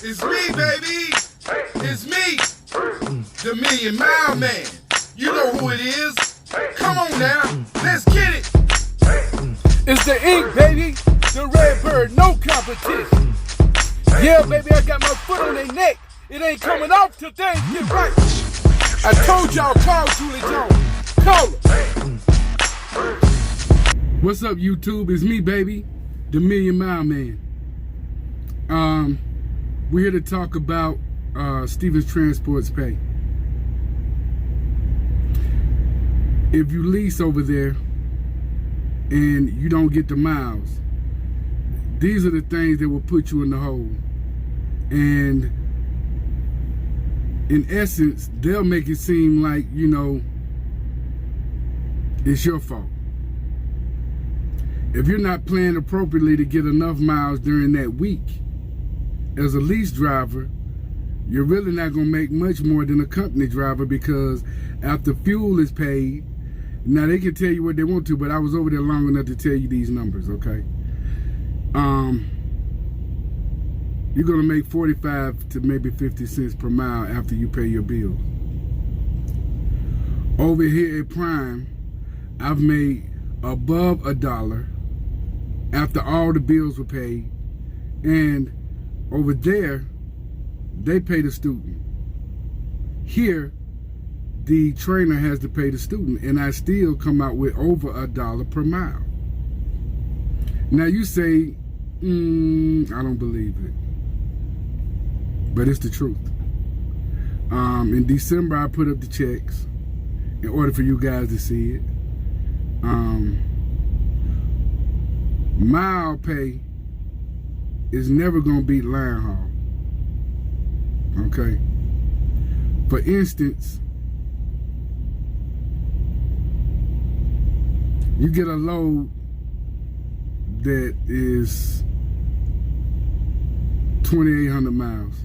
It's me, baby. It's me, the Million Mile Man. You know who it is. Come on now, let's get it. It's the ink, baby. The Redbird, no competition. Yeah, baby, I got my foot on their neck. It ain't coming off till things get right. I told y'all, call Julie Jones. Call her. What's up, YouTube? It's me, baby, the Million Mile Man. We're here to talk about Stevens Transport's pay. If you lease over there and you don't get the miles, these are the things that will put you in the hole. And in essence, they'll make it seem like, you know, it's your fault. If you're not planning appropriately to get enough miles during that week, as a lease driver, you're really not gonna make much more than a company driver, because after fuel is paid, now they can tell you what they want to, but I was over there long enough to tell you these numbers, okay? You're gonna make 45 to maybe 50 cents per mile after you pay your bills. Over here at Prime, I've made above $1 after all the bills were paid, and over there, they pay the student. Here, the trainer has to pay the student, and I still come out with over $1 per mile. Now you say, I don't believe it, but it's the truth. In December, I put up the checks in order for you guys to see it. Mile pay is never gonna beat line haul. Okay. For instance, you get a load that is 2,800 miles.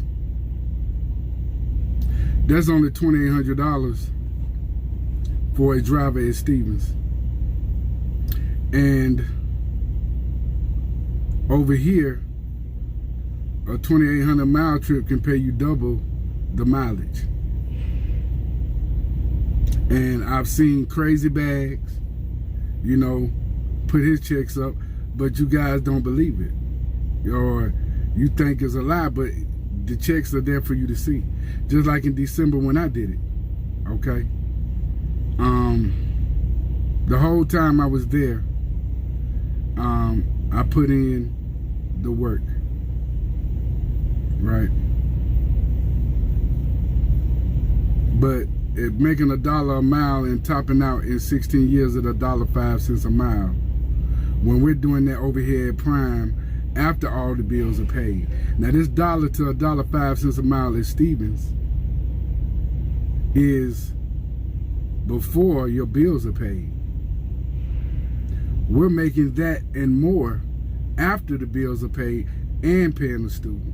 That's only $2,800 for a driver at Stevens. And over here, a 2,800 mile trip can pay you double the mileage. And I've seen Crazy Bags, you know, put his checks up, but you guys don't believe it. Or you think it's a lie, but the checks are there for you to see. Just like in December when I did it, okay? The whole time I was there, I put in the work, right? But at making $1 a mile and topping out in 16 years at $1.05 a mile, when we're doing that over here at Prime, after all the bills are paid. Now this $1 to $1.05 a mile at Stevens is before your bills are paid. We're making that and more after the bills are paid and paying the student.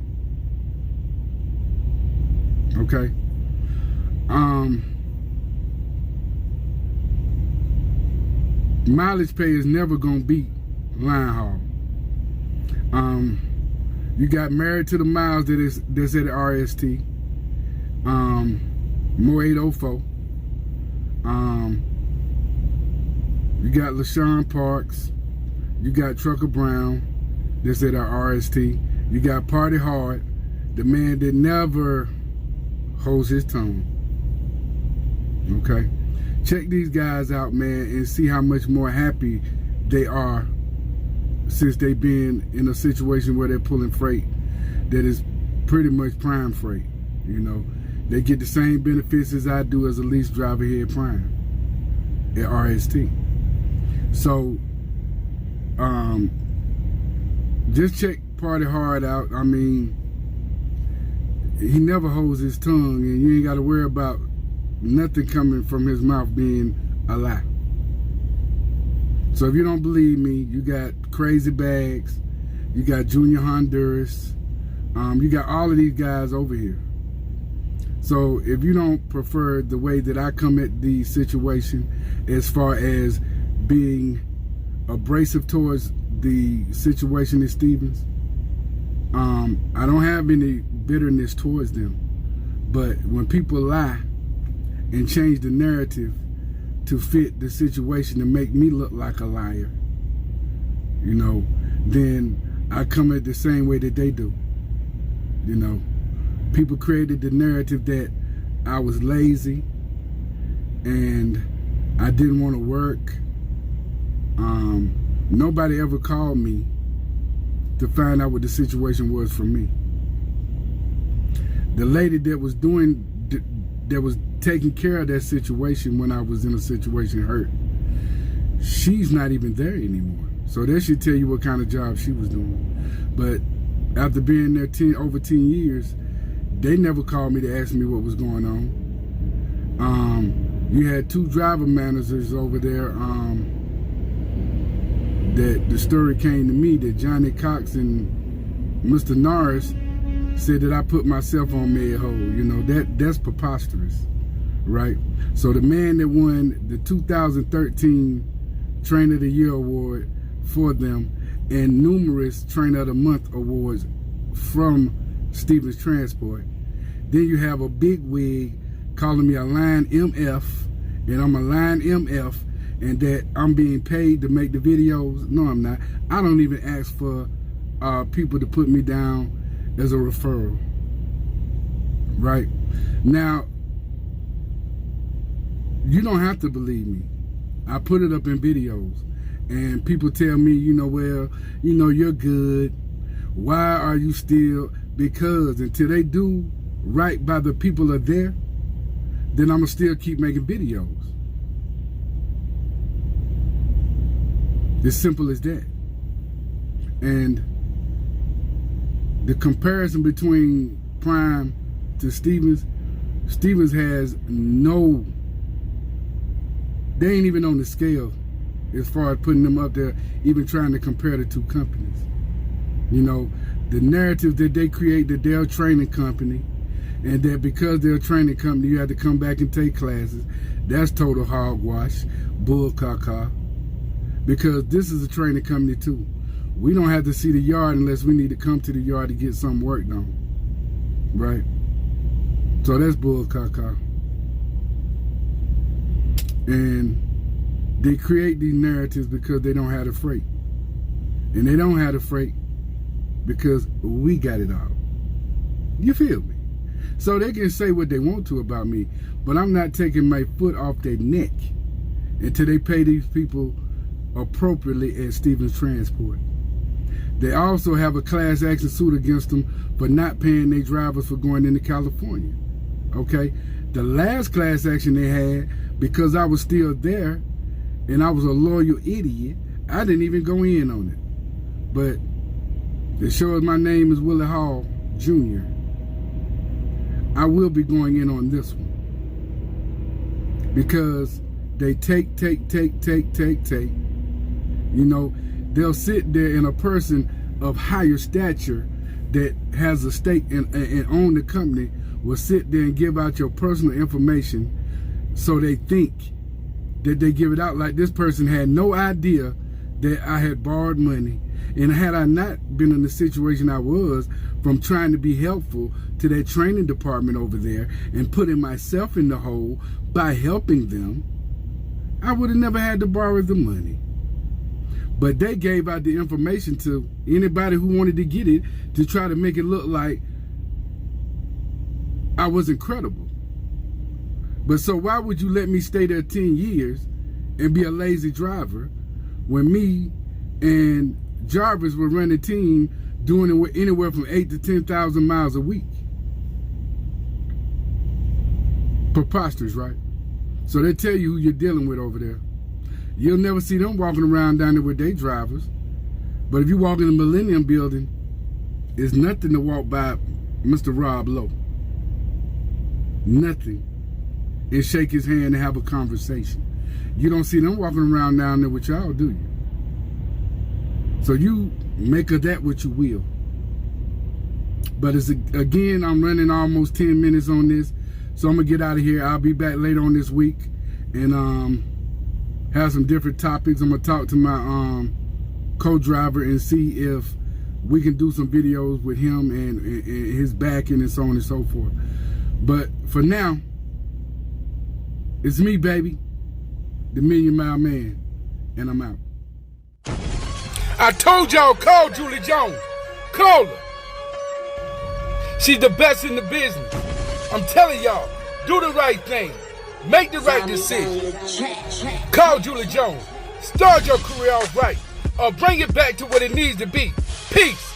Okay? Mileage pay is never gonna beat line haul. You got Married to the Miles that's at RST. More 804. You got LaShawn Parks. You got Trucker Brown that's at our RST. You got Party Hard, the man that never holds his tongue. Okay? Check these guys out, man, and see how much more happy they are since they've been in a situation where they're pulling freight that is pretty much Prime freight. You know, they get the same benefits as I do as a lease driver here at Prime, at RST. So, just check Party Hard out. I mean, he never holds his tongue, and you ain't got to worry about nothing coming from his mouth being a lie. So if you don't believe me, you got Crazy Bags, you got Junior Honduras, you got all of these guys over here. So if you don't prefer the way that I come at the situation as far as being abrasive towards the situation at Stevens, I don't have any bitterness towards them. But when people lie and change the narrative to fit the situation to make me look like a liar, you know, then I come at the same way that they do. You know, people created the narrative that I was lazy and I didn't want to work. Nobody ever called me to find out what the situation was for me. The lady that was taking care of that situation when I was in a situation hurt, she's not even there anymore. So that should tell you what kind of job she was doing. But after being there over 10 years, they never called me to ask me what was going on. You had 2 driver managers over there that the story came to me that Johnny Cox and Mr. Norris said that I put myself on med hold. You know, that's preposterous, right? So the man that won the 2013 Trainer of the Year award for them and numerous Trainer of the Month awards from Stevens Transport. Then you have a big wig calling me a line MF, and I'm a line MF, and that I'm being paid to make the videos. No, I'm not. I don't even ask for people to put me down as a referral. Right? Now, you don't have to believe me. I put it up in videos, and people tell me, you know, well, you know, you're good. Why are you still? Because until they do right by the people that are there, then I'm gonna still keep making videos. As simple as that. And the comparison between Prime to Stevens has no, they ain't even on the scale as far as putting them up there, even trying to compare the 2 companies. You know, the narrative that they create that they're a training company, and that because they're a training company, you have to come back and take classes. That's total hogwash, bull caca. Because this is a training company too. We don't have to see the yard unless we need to come to the yard to get some work done. Right? So that's bull caca. And they create these narratives because they don't have the freight. And they don't have the freight because we got it all. You feel me? So they can say what they want to about me, but I'm not taking my foot off their neck until they pay these people appropriately at Stevens Transport. They also have a class action suit against them for not paying their drivers for going into California. Okay? The last class action they had, because I was still there and I was a loyal idiot, I didn't even go in on it. But it shows my name is Willie Hall Jr. I will be going in on this one. Because they take. You know, they'll sit there and a person of higher stature that has a stake and own the company will sit there and give out your personal information, so they think that they give it out. Like this person had no idea that I had borrowed money. And had I not been in the situation I was, from trying to be helpful to that training department over there and putting myself in the hole by helping them, I would have never had to borrow the money. But they gave out the information to anybody who wanted to get it to try to make it look like I wasn't credible. But so why would you let me stay there 10 years and be a lazy driver when me and Jarvis were running a team doing it anywhere from 8,000 to 10,000 miles a week? Preposterous, right? So they tell you who you're dealing with over there. You'll never see them walking around down there with their drivers. But if you walk in the Millennium Building, it's nothing to walk by Mr. Rob Lowe. Nothing. And shake his hand and have a conversation. You don't see them walking around down there with y'all, do you? So you make of that what you will. But it's, again, I'm running almost 10 minutes on this. So I'm going to get out of here. I'll be back later on this week and have some different topics. I'm going to talk to my co-driver and see if we can do some videos with him and his backing and so on and so forth. But for now, it's me, baby, the Million Mile Man, and I'm out. I told y'all, call Julie Jones. Call her. She's the best in the business. I'm telling y'all, do the right thing. Make the right decision. Call Julie Jones. Start your career off right. Or bring it back to what it needs to be. Peace.